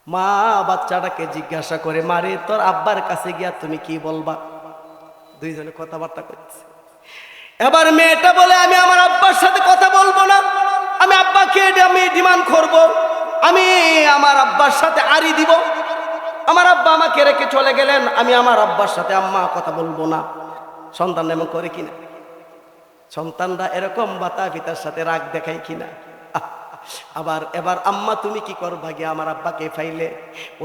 মা বাচ্চাটাকে জিজ্ঞাসা করে, মারে তোর আব্বার কাছে গিয়া তুমি কি বলবা? দুইজনে কথাবার্তা করছে। এবার মেয়েটা বলে, আমি আমার আব্বার সাথে কথা বলবো না, আমি আব্বাকে আমি ডিমান্ড করব, আমি আমার আব্বার সাথে আড়ি দিব। আমার আব্বা আমাকে রেখে চলে গেলেন, আমি আমার আব্বার সাথে আম্মা কথা বলবো না। সন্তান এমন করে কিনা? সন্তানরা এরকম মাতা পিতার সাথে রাগ দেখায় কিনা? আবার এবার আম্মা তুমি কি করবা গিয়ে আমার আব্বাকে ফাইলে?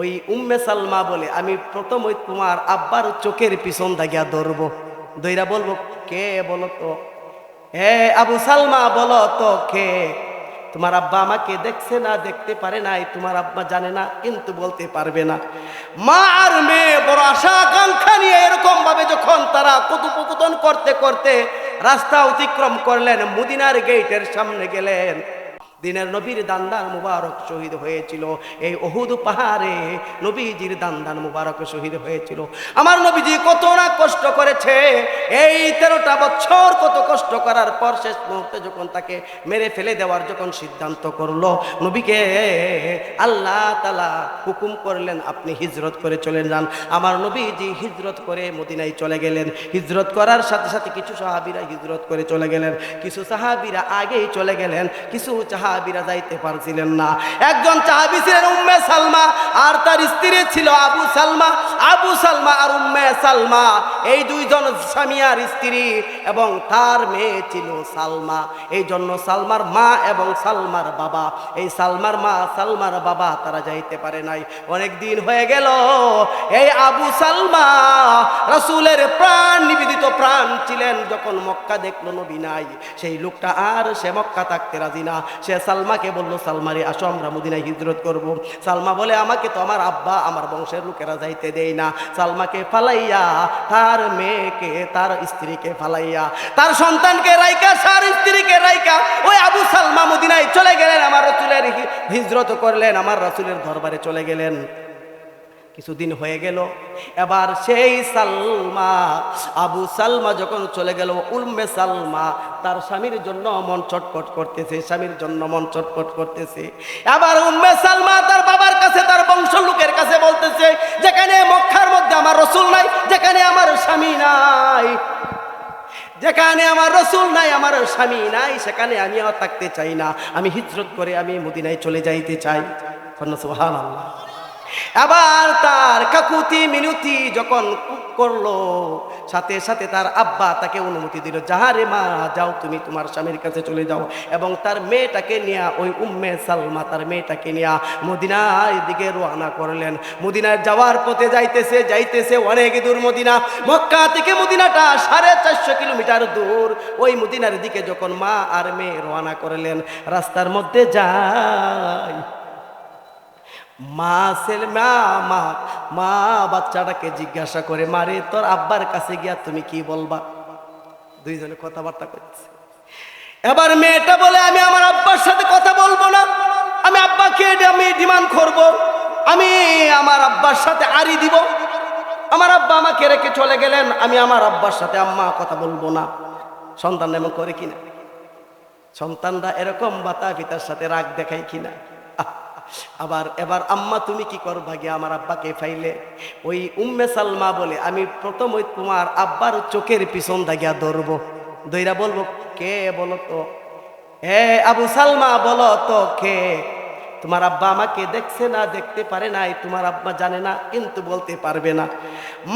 ওই উম্মে সালমা বলে, আমি প্রথম ওই তোমার আব্বার চোখের পিছন দাগিয়া ধরবো, দইরা বলবো, কে বলো তো? হে আবু সালমা বলো তো কে? তোমার আব্বা আমাকে দেখছে না, দেখতে পারে নাই, তোমার আব্বা জানে না, কিন্তু বলতে পারবে না। মা আর মেয়ে বড় আশা আকাঙ্ক্ষা নিয়ে এরকম ভাবে যখন তারা কথোপকথন করতে করতে রাস্তা অতিক্রম করলেন, মদিনার গেটের সামনে গেলেন। দিনের নবীর দান্দান মুবারক শহীদ হয়েছিল এই উহুদ পাহাড়ে। নবীজির দান্দান মুবারক শহীদ হয়েছিল। আমার নবীজি কত না কষ্ট করেছে, এই 13টা বছর কত কষ্ট করার পর শেষ মুহূর্তে যখন তাকে মেরে ফেলে দেওয়ার যখন সিদ্ধান্ত করলো, নবীকে আল্লাহ তাআলা হুকুম করলেন, আপনি হিজরত করে চলে যান। আমার নবীজি হিজরত করে মদিনায় চলে গেলেন। হিজরত করার সাথে সাথে কিছু সাহাবীরা হিজরত করে চলে গেলেন, কিছু সাহাবীরা আগেই চলে গেলেন, কিছু সাহাবীরা যাইতে পারছিলেন না। একজন সাহাবী ছিলেন উম্মে সালমা, আর তার স্ত্রী ছিল আবু সালমা। আবু সালমা আর উম্মে সালমা এই দুইজন স্বামী আর স্ত্রী, এবং তার মেয়ে ছিল সালমা। এই জন্য সালমার মা এবং সালমার বাবা, এই সালমার মা সালমার বাবা তারা যাইতে পারে নাই। অনেক দিন হয়ে গেল। এই আবু সালমা রাসূলের প্রাণ নিবেদিত প্রাণ ছিলেন। যখন মক্কা দেখলো নবী নাই, সেই লোকটা আর সে মক্কা থাকতে রাজি না। সে সালমাকে বলল, সালমারে আসো আমরা মদিনায় হিজরত করব। সালমা বলে, আমাকে তো আমার আব্বা আমার বংশের লোকেরা যাইতে দেয় না। সালমাকে ফালাইয়া, তার মেয়েকে তার স্ত্রীকে ফালাইয়া, তার সন্তানকে রাইকা, তার স্ত্রীকে রাইকা ওই আবু সালমা মদিনায় চলে গেলেন। আমার রাসূলের হিজরত করলেন, আমার রাসূলের দরবারে চলে গেলেন। কিছুদিন হয়ে গেল। এবার সেই সালমা, আবু সালমা যখন চলে গেল, উম্মে সালমা তার স্বামীর জন্য মন চটপট করতেছে, স্বামীর জন্য মন চটপট করতেছে। এবার উম্মে সালমা তার বাবার কাছে, তার বংশ লোকের কাছে বলতেছে, যেখানে মক্কার মধ্যে আমার রাসূল নাই, যেখানে আমার স্বামী নাই, যেখানে আমার রাসূল নাই, আমার স্বামী নাই, সেখানে আমিও থাকতে চাই না। আমি হিজরত করে আমি মদিনায় চলে যাইতে চাই। সুবহানাল্লাহ। আবার তার কাকুতি মিনতি যখন করলো, সাথে সাথে তার আব্বা তাকে অনুমতি দিল, যাহারে মা যাও, তুমি তোমার স্বামীর কাছে চলে যাও। এবং তার মেয়েটাকে নিয়ে, ওই উম্মে সালমা তার মেয়েটাকে নিয়ে মদিনার দিকে রওনা করলেন। মদিনায় যাওয়ার পথে যাইতেছে যাইতেছে অনেক দূর মদিনা। মক্কা থেকে মদিনাটা 450 কিলোমিটার দূর। ওই মদিনার দিকে যখন মা আর মেয়ে রওনা করলেন, রাস্তার মধ্যে যায় মা বাচ্চাটাকে জিজ্ঞাসা করে, মারে তোর আব্বার কাছে গিয়া তুমি কি বলবা? দুইজনে কথাবার্তা করছে। এবার মেয়েটা বলে, আমি আমার আব্বার সাথে কথা বলবো না, আমি আব্বাকে আমি ডিমান্ড করব, আমি আমার আব্বার সাথে আড়ি দিব। আমার আব্বা আমাকে রেখে চলে গেলেন, আমি আমার আব্বার সাথে আম্মা কথা বলবো না। সন্তান এমন করে কিনা? সন্তানরা এরকম মাতা পিতার সাথে রাগ দেখায় কিনা? আবার এবার আম্মা তুমি কি করবা গিয়ে আমার আব্বাকে ফাইলে? ওই উম্মে সালমা বলে, আমি প্রথম ওই তোমার আব্বার চোখের পিছন দাগিয়া ধরবো, দইরা বলবো, কে বলো তো? হে আবু সালমা বলো তো কে? তোমার আব্বা আমাকে দেখছে না, দেখতে পারে নাই, তোমার আব্বা জানে না, কিন্তু বলতে পারবে না।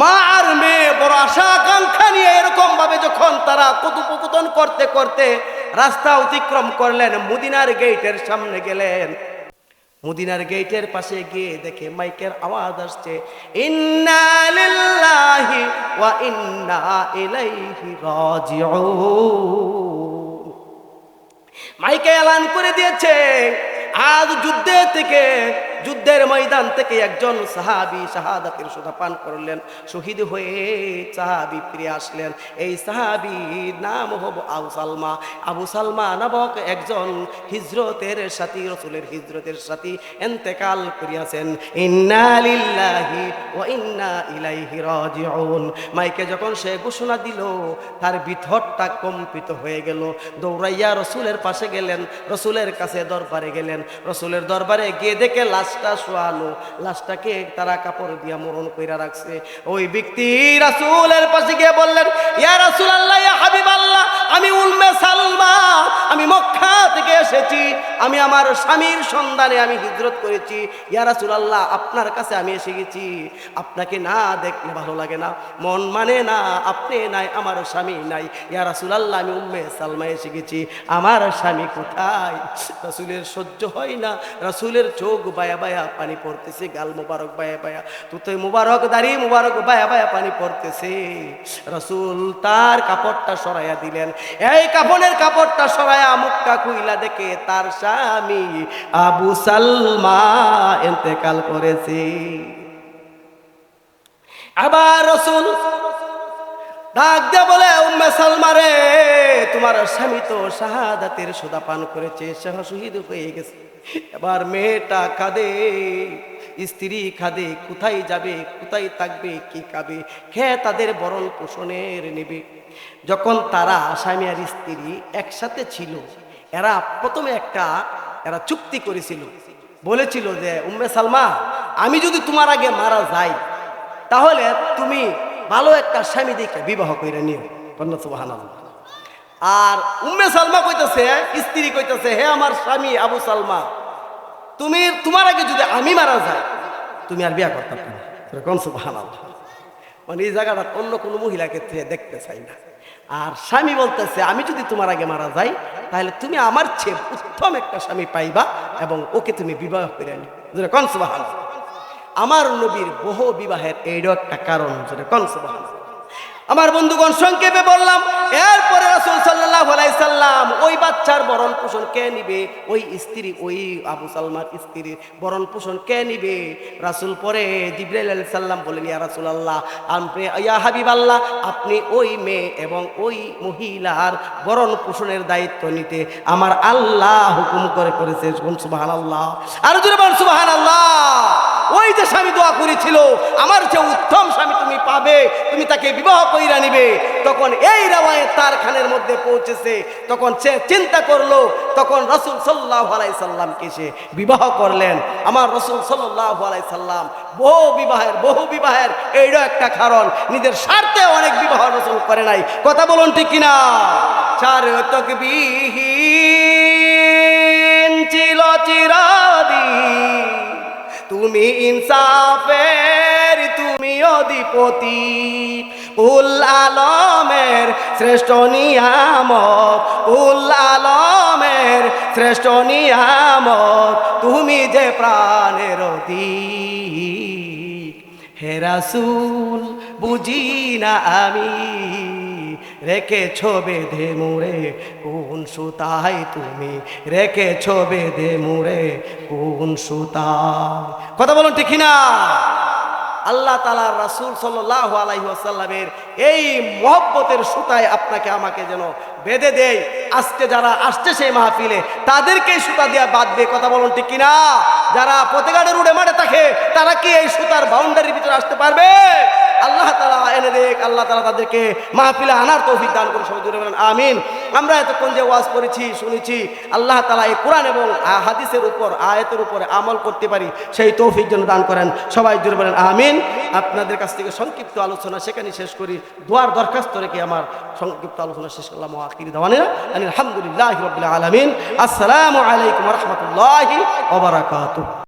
মা আর মেয়ে বড় আশা আকাঙ্ক্ষা নিয়ে এরকম ভাবে যখন তারা কথোপকথন করতে করতে রাস্তা অতিক্রম করলেন, মদিনার গেটের সামনে গেলেন। মদিনার গেটের পাশে গিয়ে দেখে মাইকের আওয়াজ আসছে, ইন্না লিল্লাহি ওয়া ইন্না ইলাইহি রাজিউন। মাইকে এলান করে দিয়েছে, আজ যুদ্ধের ময়দান থেকে একজন সাহাবী শাহাদাতের সুধা পান করলেন, শহীদ হয়ে সাহাবী ফিরে আসলেন। এই সাহাবীর নাম হলো আবু সালমা। আবু সালমা নামক একজন হিজরতের সাথী, রাসূলের হিজরতের সাথী ইন্তেকাল করিয়াছেন। ইন্না লিল্লাহি ওয়া ইন্না ইলাইহি রাজিউন। মাইকে যখন সে ঘোষণা দিল, তার ভিতরটা কম্পিত হয়ে গেল। দৌড়াইয়া রাসূলের পাশে গেলেন, রাসূলের কাছে দরবারে গেলেন। রাসূলের দরবারে গিয়ে দেখে লাশটা শোয়া আনহু লাশটাকে তারা কাপড় দিয়া মরণ কইরা রাখছে। ওই ব্যক্তি রাসূলের পাশে গিয়ে বললেন, ইয়া রাসূলুল্লাহ, ইয়া হাবিবাল্লাহ, আমি উম্মে সালমা, আমি মক্কা থেকে এসেছি, আমি আমার স্বামীর সন্ধানে আমি হিজরত করেছি। ইয়া রাসূলুল্লাহ, আপনার কাছে আমি এসে গেছি, আপনাকে না দেখলে ভালো লাগে না, মন মানে না, আপনি নাই, আমার স্বামী নাই। ইয়া রাসূলুল্লাহ, আমি উম্মে সালমা এসে গেছি, আমার স্বামী কোথায়? রাসূলের সহ্য হয় না, রাসূলের চোখ বায়া বায়া পানি পড়তেছে, গাল মুবারক বায়া বায়া, তুতে মুবারক, দাড়ি মুবারক বায়া বায়া পানি পড়তেছে। রাসূল তার কাপড়টা সরাইয়া দিলেন। এই কাফনের কাপড়টা সরাইয়া মুখটা খুইলা দেখে তার স্বামী আবু সালমা ইন্তেকাল করেছে। আবার রাসূল ডাক দিয়ে বলে, উম্মে সালমা রে, তোমার স্বামী তো শাহাদাতের সুধা পান করেছে, সে শহীদ হয়ে গেছে। এবার মেয়েটা কাঁদে, স্ত্রী কাঁদে, কোথায় যাবে, কোথায় থাকবে, কি খাবে, খেয়ে তাদের ভরণ পোষণের নেবে। যখন তারা স্বামী আর স্ত্রী একসাথে ছিল, এরা প্রথমে এরা চুক্তি করেছিল, বলেছিল যে উম্মে সালমা, আমি যদি তোমার আগে মারা যাই তাহলে তুমি ভালো একটা স্বামী দেখে বিবাহ করে নিও। সুবহানাল্লাহ। আর উম্মে সালমা কইতেছে, স্ত্রী কইতেছে, হে আমার স্বামী আবু সালমা, তোমার আগে যদি আমি মারা যাই তুমি আর বিয়া করতে পারবে না। সুবহানাল্লাহ। মানে এই জায়গাটা অন্য কোনো মহিলাকে দেখতে চাই না। আর স্বামী বলতেছে, আমি যদি তোমার আগে মারা যাই তাহলে তুমি আমার চেয়ে উত্তম একটা স্বামী পাইবা এবং ওকে তুমি বিবাহ করে নিও। সুবহানাল্লাহ। আমার নবীর বহু বিবাহের এইটাও একটা কারণ। সুবহানাল্লাহ। আমার বন্ধুগণ, সংক্ষেপে বললাম, এরপরে রাসূল সাল্লাল্লাহু আলাইহি সাল্লাম ওই বাচ্চার ভরণ পোষণ কে নিবে? ওই স্ত্রী, ওই আবু সালমার স্ত্রীর ভরণ পোষণ কে নিবে? রাসূল পরে জিবরাইল আলাইহিস সালাম বলেন, ইয়া রাসূলুল্লাহ, আপনি, ইয়া হাবিবাল্লাহ, আপনি ওই মেয়ে এবং ওই মহিলার ভরণ পোষণের দায়িত্ব নিতে আমার আল্লাহ হুকুম করেছে। সুবহানাল্লাহ। আর জোরে বলুন সুবহানাল্লাহ। ওই যে স্বামী দোয়া করেছিল, আমার যে উত্তম স্বামী তুমি পাবে, তুমি তাকে বিবাহ কইরা নিবে, তখন এই রাওয়ায়াত তার কানের মধ্যে পৌঁছেছে। তখন সে চিন্তা করলো, তখন রাসূল সাল্লাল্লাহু আলাইহি সাল্লামকে সে বিবাহ করলেন। আমার রাসূল সাল্লাল্লাহু আলাইহি সাল্লাম বহু বিবাহের এইটা একটা কারণ, নিজের স্বার্থে অনেক বিবাহ রাসূল করে নাই। কথা বলুন ঠিক কিনা? চার তাকবীর ছিল চিরদিন, তুমি ইনসাফের, তুমি অধিপতি, উল আলমের শ্রেষ্ঠ নিয়ামত, উল আলমের শ্রেষ্ঠ নিয়ামত, তুমি যে প্রাণের অধিক। হে রাসূল, বুঝি না আমি, রেখেছ বেঁধে মুড়ে কোন সুতায়, তুমি রেখেছ বেঁধে মুড়ে কোন সুতায়। কথা বলুন ঠিক না? আল্লাহ তাআলা রাসূল সাল্লাল্লাহু আলাইহি ওয়াসাল্লামের এই মহব্বতের সুতায় আপনাকে আমাকে যেন বেঁধে দেয়। আজকে যারা আসছে সেই মাহফিলে তাদেরকে সুতা দিয়ে বাঁধবে। কথা বলুন ঠিক কিনা? যারা পথেঘাটে রুডে মাঠে থাকে তারা কি এই সুতার বাউন্ডারির ভিতরে আসতে পারবে? আল্লাহ তাআলা এনে দেখ, আল্লাহ তাআলা তাদেরকে মাহফিলে আনার তৌফিক দান করে। সবাই জোরে বলেন আমিন। আমরা এতক্ষণ যে ওয়াজ করেছি, শুনেছি, আল্লাহ তাআলা এই কোরআন এবং হাদিসের উপর, আয়াতের উপরে আমল করতে পারি সেই তৌফিক যেন দান করেন। সবাই জোরে বলেন আমিন। আপনাদের কাছ থেকে সংক্ষিপ্ত আলোচনা সেখানে শেষ করি, দোয়ার দরখাস্ত রেখে আমার সংক্ষিপ্ত আলোচনা শেষ করলাম। আখির দাওয়ানা আলহামদুলিল্লাহি রাব্বিল আলামিন। আসসালামু আলাইকুম ওয়া রাহমাতুল্লাহি ওয়া বারাকাতুহু।